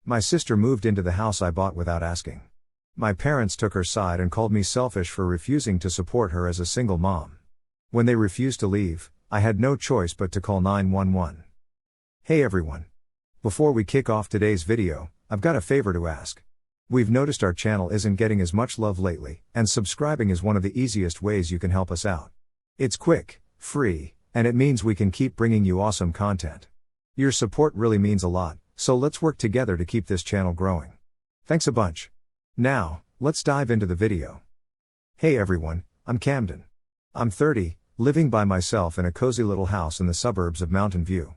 My sister moved into the house I bought without asking. My parents took her side and called me selfish for refusing to support her as a single mom. When they refused to leave, I had no choice but to call 911. Hey everyone. Before we kick off today's video, I've got a favor to ask. We've noticed our channel isn't getting as much love lately, and subscribing is one of the easiest ways you can help us out. It's quick, free, and it means we can keep bringing you awesome content. Your support really means a lot, so let's work together to keep this channel growing. Thanks a bunch. Now, let's dive into the video. Hey everyone, I'm Camden. I'm 30, living by myself in a cozy little house in the suburbs of Mountain View.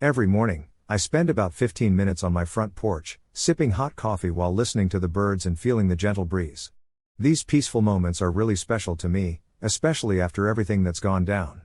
Every morning, I spend about 15 minutes on my front porch, sipping hot coffee while listening to the birds and feeling the gentle breeze. These peaceful moments are really special to me, especially after everything that's gone down.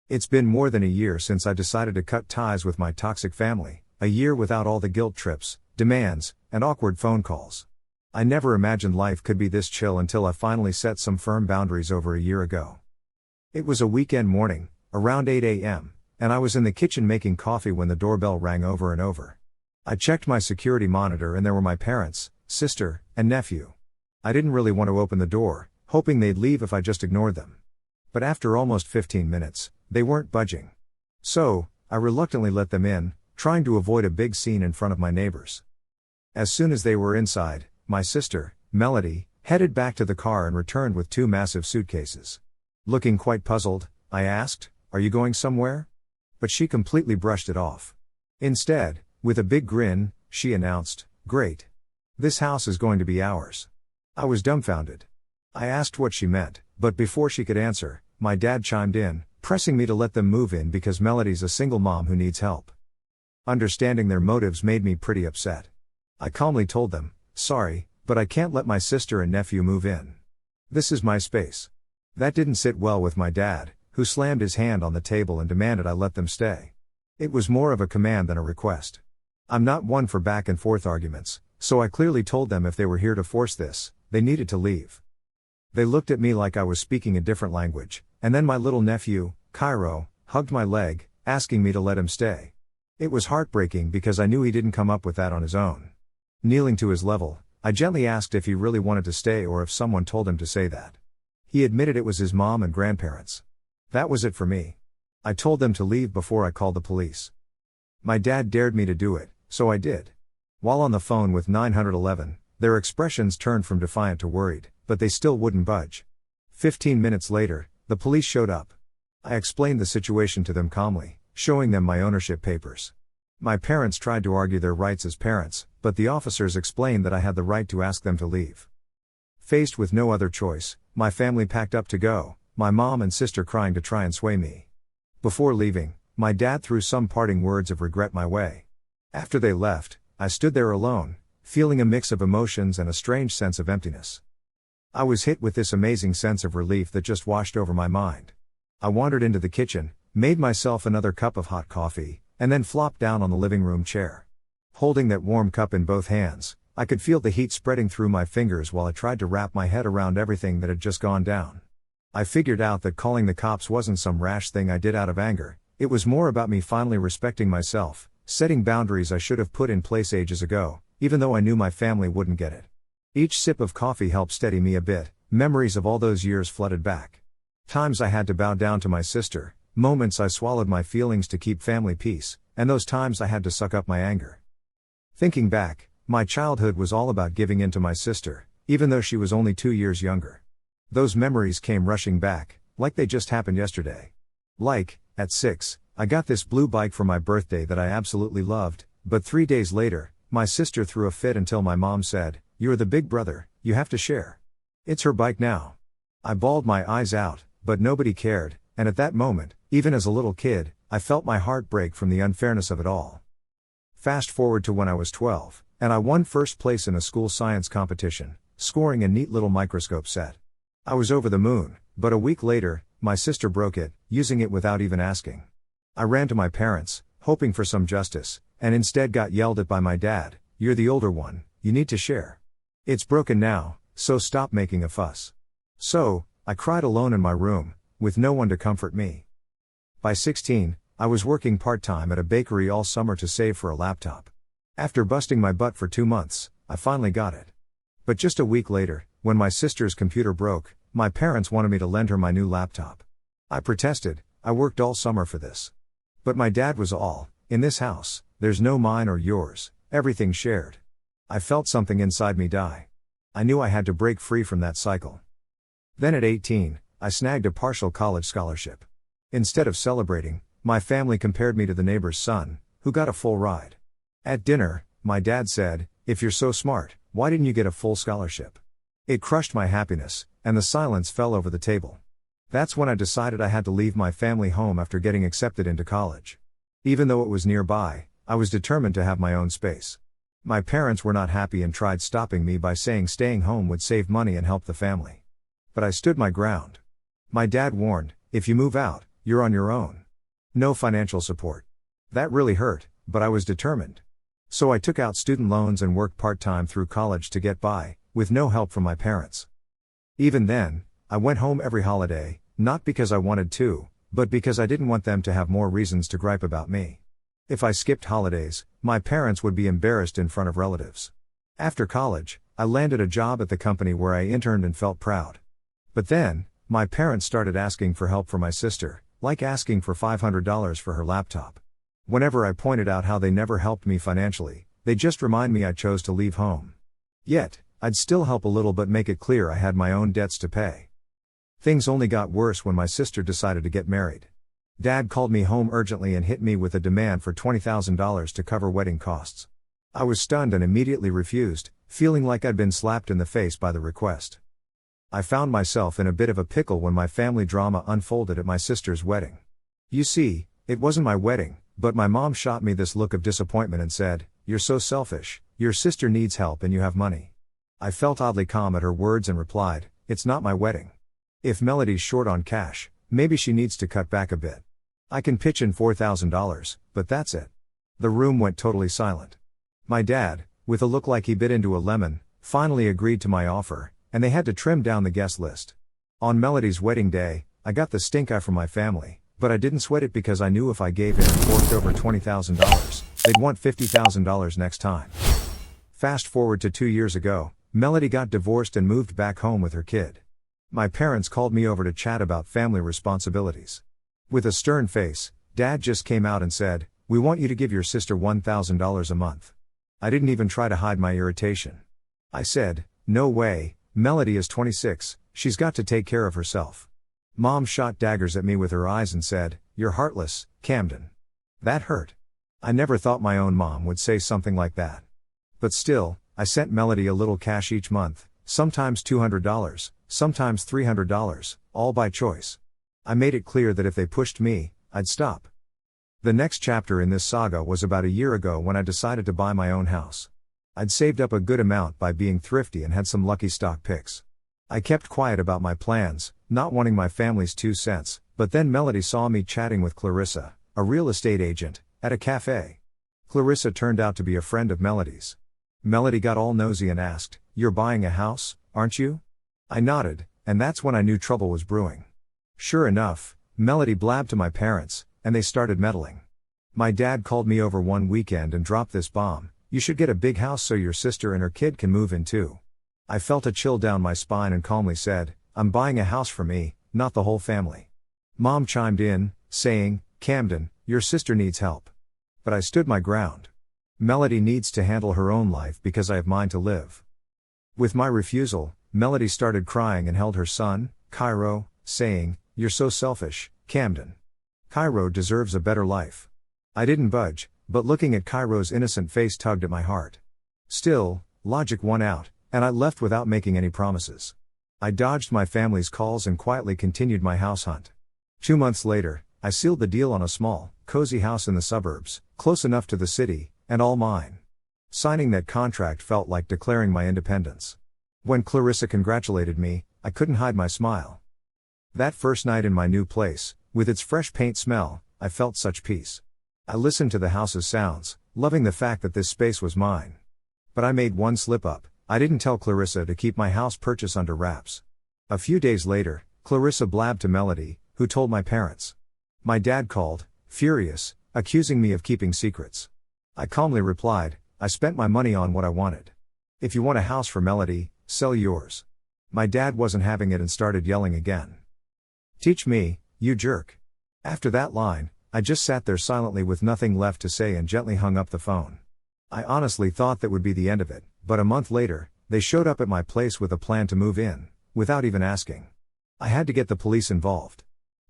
It's been more than a year since I decided to cut ties with my toxic family, a year without all the guilt trips, demands, and awkward phone calls. I never imagined life could be this chill until I finally set some firm boundaries over a year ago. It was a weekend morning, around 8 a.m., and I was in the kitchen making coffee when the doorbell rang over and over. I checked my security monitor and there were my parents, sister, and nephew. I didn't really want to open the door, hoping they'd leave if I just ignored them. But after almost 15 minutes, they weren't budging. So, I reluctantly let them in, trying to avoid a big scene in front of my neighbors. As soon as they were inside, my sister, Melody, headed back to the car and returned with 2 massive suitcases. Looking quite puzzled, I asked, "Are you going somewhere?" But she completely brushed it off. Instead, with a big grin, she announced, "Great. This house is going to be ours." I was dumbfounded. I asked what she meant, but before she could answer, my dad chimed in, pressing me to let them move in because Melody's a single mom who needs help. Understanding their motives made me pretty upset. I calmly told them, "Sorry, but I can't let my sister and nephew move in. This is my space." That didn't sit well with my dad, who slammed his hand on the table and demanded I let them stay. It was more of a command than a request. I'm not one for back and forth arguments, so I clearly told them if they were here to force this, they needed to leave. They looked at me like I was speaking a different language, and then my little nephew, Cairo, hugged my leg, asking me to let him stay. It was heartbreaking because I knew he didn't come up with that on his own. Kneeling to his level, I gently asked if he really wanted to stay or if someone told him to say that. He admitted it was his mom and grandparents. That was it for me. I told them to leave before I called the police. My dad dared me to do it, so I did. While on the phone with 911, their expressions turned from defiant to worried, but they still wouldn't budge. 15 minutes later, the police showed up. I explained the situation to them calmly, showing them my ownership papers. My parents tried to argue their rights as parents, but the officers explained that I had the right to ask them to leave. Faced with no other choice, my family packed up to go, my mom and sister crying to try and sway me. Before leaving, my dad threw some parting words of regret my way. After they left, I stood there alone, feeling a mix of emotions and a strange sense of emptiness. I was hit with this amazing sense of relief that just washed over my mind. I wandered into the kitchen, made myself another cup of hot coffee, and then flopped down on the living room chair. Holding that warm cup in both hands, I could feel the heat spreading through my fingers while I tried to wrap my head around everything that had just gone down. I figured out that calling the cops wasn't some rash thing I did out of anger, it was more about me finally respecting myself, setting boundaries I should have put in place ages ago, even though I knew my family wouldn't get it. Each sip of coffee helped steady me a bit, memories of all those years flooded back. Times I had to bow down to my sister, moments I swallowed my feelings to keep family peace, and those times I had to suck up my anger. Thinking back, my childhood was all about giving in to my sister, even though she was only 2 years younger. Those memories came rushing back, like they just happened yesterday. Like, at 6, I got this blue bike for my birthday that I absolutely loved, but 3 days later, my sister threw a fit until my mom said, "You're the big brother, you have to share. It's her bike now." I bawled my eyes out, but nobody cared, and at that moment, even as a little kid, I felt my heart break from the unfairness of it all. Fast forward to when I was 12, and I won first place in a school science competition, scoring a neat little microscope set. I was over the moon, but a week later, my sister broke it, using it without even asking. I ran to my parents, hoping for some justice, and instead got yelled at by my dad, "You're the older one, you need to share. It's broken now, so stop making a fuss." So, I cried alone in my room, with no one to comfort me. By 16, I was working part-time at a bakery all summer to save for a laptop. After busting my butt for 2 months, I finally got it. But just a week later, when my sister's computer broke, my parents wanted me to lend her my new laptop. I protested. I worked all summer for this. But my dad was all, in this house, there's no mine or yours, everything's shared. I felt something inside me die. I knew I had to break free from that cycle. Then at 18, I snagged a partial college scholarship. Instead of celebrating, my family compared me to the neighbor's son, who got a full ride. At dinner, my dad said, "If you're so smart, why didn't you get a full scholarship?" It crushed my happiness, and the silence fell over the table. That's when I decided I had to leave my family home after getting accepted into college. Even though it was nearby, I was determined to have my own space. My parents were not happy and tried stopping me by saying staying home would save money and help the family. But I stood my ground. My dad warned, "If you move out, you're on your own. No financial support." That really hurt, but I was determined. So I took out student loans and worked part-time through college to get by, with no help from my parents. Even then, I went home every holiday, not because I wanted to, but because I didn't want them to have more reasons to gripe about me. If I skipped holidays, my parents would be embarrassed in front of relatives. After college, I landed a job at the company where I interned and felt proud. But then, my parents started asking for help for my sister, like asking for $500 for her laptop. Whenever I pointed out how they never helped me financially, they just remind me I chose to leave home. Yet, I'd still help a little but make it clear I had my own debts to pay. Things only got worse when my sister decided to get married. Dad called me home urgently and hit me with a demand for $20,000 to cover wedding costs. I was stunned and immediately refused, feeling like I'd been slapped in the face by the request. I found myself in a bit of a pickle when my family drama unfolded at my sister's wedding. You see, it wasn't my wedding, but my mom shot me this look of disappointment and said, "You're so selfish, your sister needs help and you have money." I felt oddly calm at her words and replied, "It's not my wedding. If Melody's short on cash, maybe she needs to cut back a bit. I can pitch in $4,000, but that's it." The room went totally silent. My dad, with a look like he bit into a lemon, finally agreed to my offer, and they had to trim down the guest list. On Melody's wedding day, I got the stink eye from my family, but I didn't sweat it because I knew if I gave in and forked over $20,000, they'd want $50,000 next time. Fast forward to 2 years ago, Melody got divorced and moved back home with her kid. My parents called me over to chat about family responsibilities. With a stern face, Dad just came out and said, "We want you to give your sister $1,000 a month." I didn't even try to hide my irritation. I said, "No way, Melody is 26, she's got to take care of herself." Mom shot daggers at me with her eyes and said, "You're heartless, Camden." That hurt. I never thought my own mom would say something like that. But still, I sent Melody a little cash each month, sometimes $200, sometimes $300, all by choice. I made it clear that if they pushed me, I'd stop. The next chapter in this saga was about a year ago when I decided to buy my own house. I'd saved up a good amount by being thrifty and had some lucky stock picks. I kept quiet about my plans, not wanting my family's 2 cents, but then Melody saw me chatting with Clarissa, a real estate agent, at a cafe. Clarissa turned out to be a friend of Melody's. Melody got all nosy and asked, "You're buying a house, aren't you?" I nodded, and that's when I knew trouble was brewing. Sure enough, Melody blabbed to my parents, and they started meddling. My dad called me over one weekend and dropped this bomb: "You should get a big house so your sister and her kid can move in too." I felt a chill down my spine and calmly said, "I'm buying a house for me, not the whole family." Mom chimed in, saying, "Camden, your sister needs help." But I stood my ground. Melody needs to handle her own life because I have mine to live. With my refusal, Melody started crying and held her son, Cairo, saying, "You're so selfish, Camden. Cairo deserves a better life." I didn't budge, but looking at Cairo's innocent face tugged at my heart. Still, logic won out, and I left without making any promises. I dodged my family's calls and quietly continued my house hunt. 2 months later, I sealed the deal on a small, cozy house in the suburbs, close enough to the city, and all mine. Signing that contract felt like declaring my independence. When Clarissa congratulated me, I couldn't hide my smile. That first night in my new place, with its fresh paint smell, I felt such peace. I listened to the house's sounds, loving the fact that this space was mine. But I made one slip up: I didn't tell Clarissa to keep my house purchase under wraps. A few days later, Clarissa blabbed to Melody, who told my parents. My dad called, furious, accusing me of keeping secrets. I calmly replied, I spent my money on what I wanted. If you want a house for Melody, sell yours. My dad wasn't having it and started yelling again. Teach me, you jerk. After that line, I just sat there silently with nothing left to say and gently hung up the phone. I honestly thought that would be the end of it, but a month later, they showed up at my place with a plan to move in, without even asking. I had to get the police involved.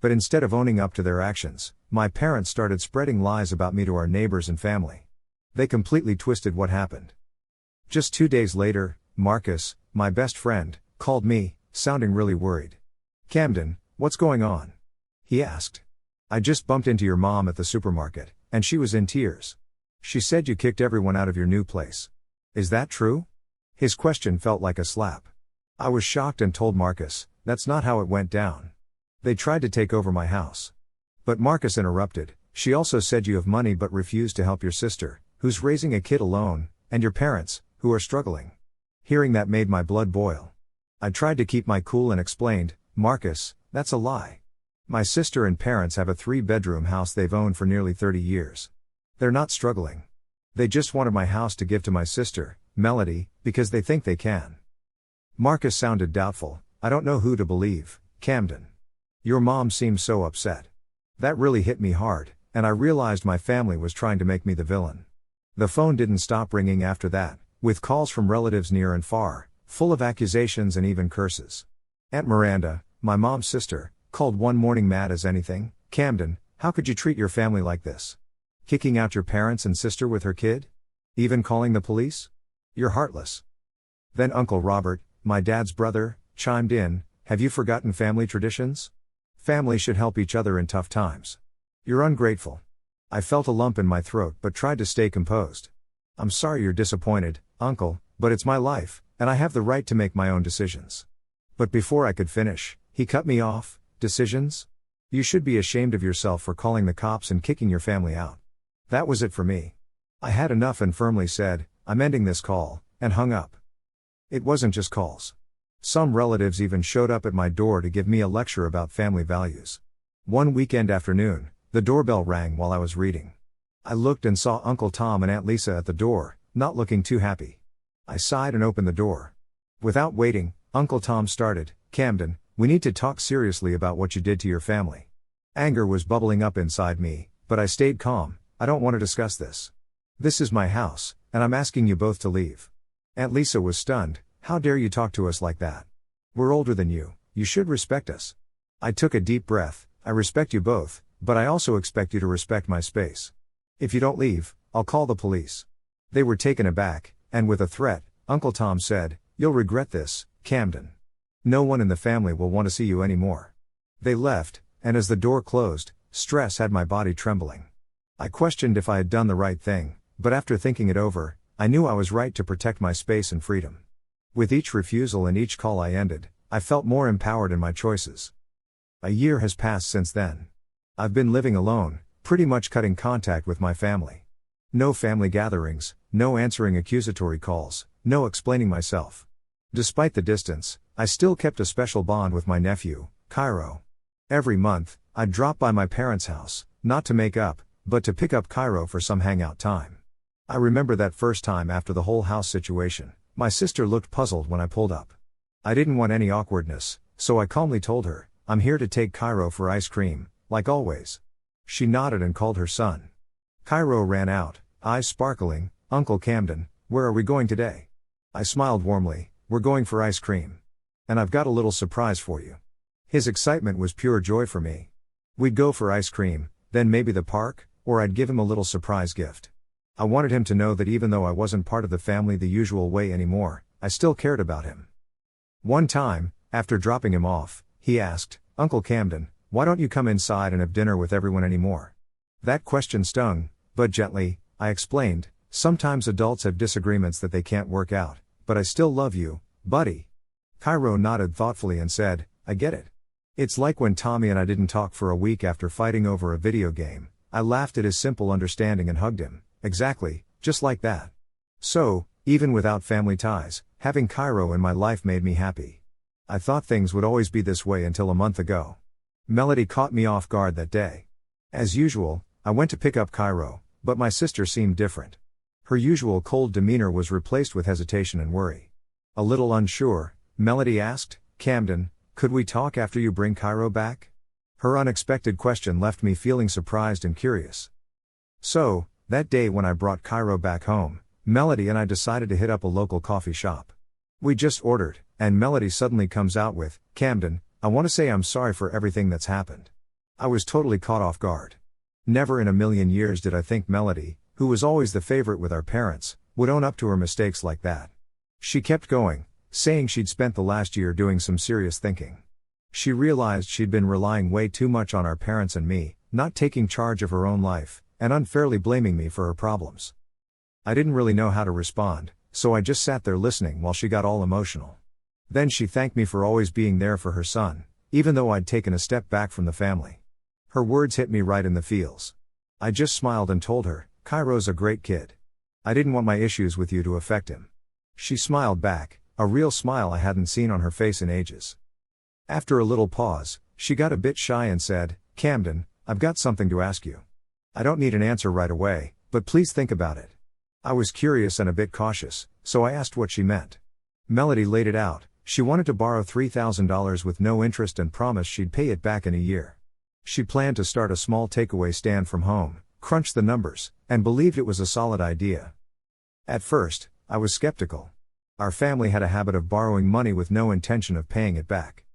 But instead of owning up to their actions, my parents started spreading lies about me to our neighbors and family. They completely twisted what happened. Just 2 days later, Marcus, my best friend, called me, sounding really worried. "Camden, what's going on?" he asked. "I just bumped into your mom at the supermarket, and she was in tears. She said you kicked everyone out of your new place. Is that true?" His question felt like a slap. I was shocked and told Marcus, "That's not how it went down. They tried to take over my house." But Marcus interrupted, "She also said you have money but refused to help your sister, who's raising a kid alone, and your parents, who are struggling." Hearing that made my blood boil. I tried to keep my cool and explained, "Marcus, that's a lie. My sister and parents have a 3-bedroom house they've owned for nearly 30 years. They're not struggling. They just wanted my house to give to my sister, Melody, because they think they can." Marcus sounded doubtful. "I don't know who to believe, Camden. Your mom seems so upset." That really hit me hard, and I realized my family was trying to make me the villain. The phone didn't stop ringing after that, with calls from relatives near and far, full of accusations and even curses. Aunt Miranda, my mom's sister, called one morning mad as anything. "Camden, how could you treat your family like this? Kicking out your parents and sister with her kid? Even calling the police? You're heartless." Then Uncle Robert, my dad's brother, chimed in, "Have you forgotten family traditions? Family should help each other in tough times. You're ungrateful." I felt a lump in my throat but tried to stay composed. "I'm sorry you're disappointed, Uncle, but it's my life, and I have the right to make my own decisions." But before I could finish, he cut me off. "Decisions? You should be ashamed of yourself for calling the cops and kicking your family out." That was it for me. I had enough and firmly said, "I'm ending this call," and hung up. It wasn't just calls. Some relatives even showed up at my door to give me a lecture about family values. One weekend afternoon, the doorbell rang while I was reading. I looked and saw Uncle Tom and Aunt Lisa at the door, not looking too happy. I sighed and opened the door. Without waiting, Uncle Tom started, "Camden, we need to talk seriously about what you did to your family." Anger was bubbling up inside me, but I stayed calm. "I don't want to discuss this. This is my house, and I'm asking you both to leave." Aunt Lisa was stunned. "How dare you talk to us like that? We're older than you, you should respect us." I took a deep breath. "I respect you both, but I also expect you to respect my space. If you don't leave, I'll call the police." They were taken aback, and with a threat, Uncle Tom said, "You'll regret this, Camden. No one in the family will want to see you anymore." They left, and as the door closed, stress had my body trembling. I questioned if I had done the right thing, but after thinking it over, I knew I was right to protect my space and freedom. With each refusal and each call I ended, I felt more empowered in my choices. A year has passed since then. I've been living alone, pretty much cutting contact with my family. No family gatherings, no answering accusatory calls, no explaining myself. Despite the distance, I still kept a special bond with my nephew, Cairo. Every month, I'd drop by my parents' house, not to make up, but to pick up Cairo for some hangout time. I remember that first time after the whole house situation. My sister looked puzzled when I pulled up. I didn't want any awkwardness, so I calmly told her, "I'm here to take Cairo for ice cream, like always." She nodded and called her son. Cairo ran out, eyes sparkling, "Uncle Camden, where are we going today?" I smiled warmly, "We're going for ice cream. And I've got a little surprise for you." His excitement was pure joy for me. We'd go for ice cream, then maybe the park, or I'd give him a little surprise gift. I wanted him to know that even though I wasn't part of the family the usual way anymore, I still cared about him. One time, after dropping him off, he asked, "Uncle Camden, why don't you come inside and have dinner with everyone anymore?" That question stung, but gently, I explained, "Sometimes adults have disagreements that they can't work out, but I still love you, buddy." Cairo nodded thoughtfully and said, "I get it. It's like when Tommy and I didn't talk for a week after fighting over a video game." I laughed at his simple understanding and hugged him. Exactly, just like that. So, even without family ties, having Cairo in my life made me happy. I thought things would always be this way until a month ago. Melody caught me off guard that day. As usual, I went to pick up Cairo, but my sister seemed different. Her usual cold demeanor was replaced with hesitation and worry. A little unsure, Melody asked, "Camden, could we talk after you bring Cairo back?" Her unexpected question left me feeling surprised and curious. So, that day when I brought Cairo back home, Melody and I decided to hit up a local coffee shop. We just ordered, and Melody suddenly comes out with, "Camden, I want to say I'm sorry for everything that's happened." I was totally caught off guard. Never in a million years did I think Melody, who was always the favorite with our parents, would own up to her mistakes like that. She kept going, saying she'd spent the last year doing some serious thinking. She realized she'd been relying way too much on our parents and me, not taking charge of her own life, and unfairly blaming me for her problems. I didn't really know how to respond, so I just sat there listening while she got all emotional. Then she thanked me for always being there for her son, even though I'd taken a step back from the family. Her words hit me right in the feels. I just smiled and told her, "Cairo's a great kid. I didn't want my issues with you to affect him." She smiled back, a real smile I hadn't seen on her face in ages. After a little pause, she got a bit shy and said, "Camden, I've got something to ask you. I don't need an answer right away, but please think about it." I was curious and a bit cautious, so I asked what she meant. Melody laid it out. She wanted to borrow $3,000 with no interest and promised she'd pay it back in a year. She planned to start a small takeaway stand from home, crunched the numbers, and believed it was a solid idea. At first, I was skeptical. Our family had a habit of borrowing money with no intention of paying it back.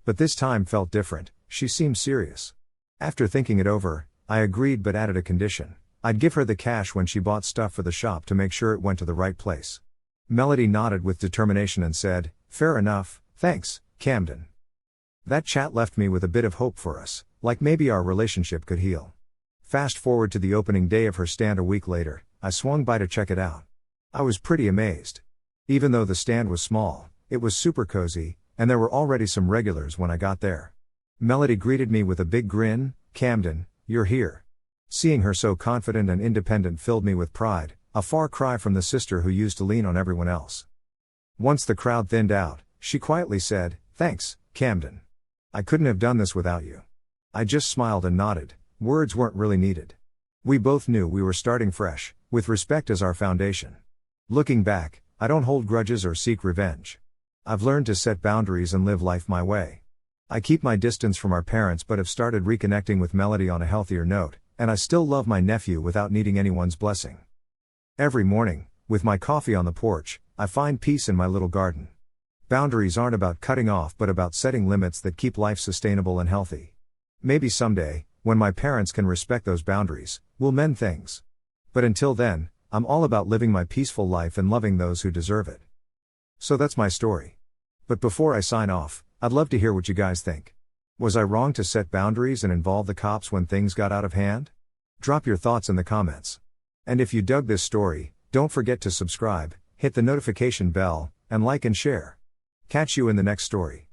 But this time felt different. She seemed serious. After thinking it over, I agreed but added a condition. I'd give her the cash when she bought stuff for the shop to make sure it went to the right place. Melody nodded with determination and said, "Fair enough, thanks, Camden." That chat left me with a bit of hope for us, like maybe our relationship could heal. Fast forward to the opening day of her stand a week later, I swung by to check it out. I was pretty amazed. Even though the stand was small, it was super cozy, and there were already some regulars when I got there. Melody greeted me with a big grin, "Camden, you're here." Seeing her so confident and independent filled me with pride, a far cry from the sister who used to lean on everyone else. Once the crowd thinned out, she quietly said, "Thanks, Camden. I couldn't have done this without you." I just smiled and nodded. Words weren't really needed. We both knew we were starting fresh, with respect as our foundation. Looking back, I don't hold grudges or seek revenge. I've learned to set boundaries and live life my way. I keep my distance from our parents but have started reconnecting with Melody on a healthier note, and I still love my nephew without needing anyone's blessing. Every morning, with my coffee on the porch, I find peace in my little garden. Boundaries aren't about cutting off but about setting limits that keep life sustainable and healthy. Maybe someday, when my parents can respect those boundaries, we'll mend things. But until then, I'm all about living my peaceful life and loving those who deserve it. So that's my story. But before I sign off, I'd love to hear what you guys think. Was I wrong to set boundaries and involve the cops when things got out of hand? Drop your thoughts in the comments. And if you dug this story, don't forget to subscribe, hit the notification bell, and like and share. Catch you in the next story.